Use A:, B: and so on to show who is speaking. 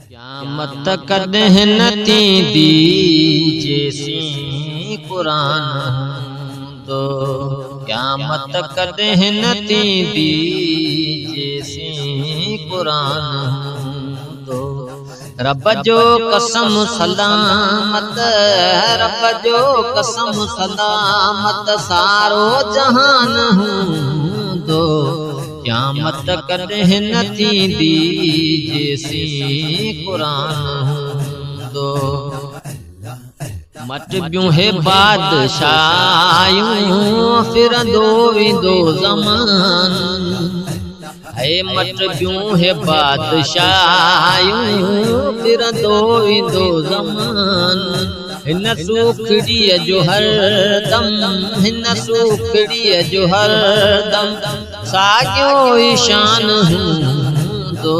A: क़यामत कॾहिं न थींदी जेसीं क़ुरान हूंदो। क़यामत कॾहिं न थींदी जेसीं क़ुरान हूंदो। रब जो कसम सलामत, रब जो कसम सलामत सारो जहान हूंदो। क़यामत कॾहिं न थींदी जेसीं क़ुरान हूंदो। मटबियूं हे बादशाहियूं फिरंदो वेंदो ज़मानो। हे मटबियूं हे बादशाहियूं फिरंदो वेंदो ज़मानो। हिन सूखड़ीअ जो हरदम, हिन सूखड़ीअ जो हरदम साॻियो ई शान हूंदो।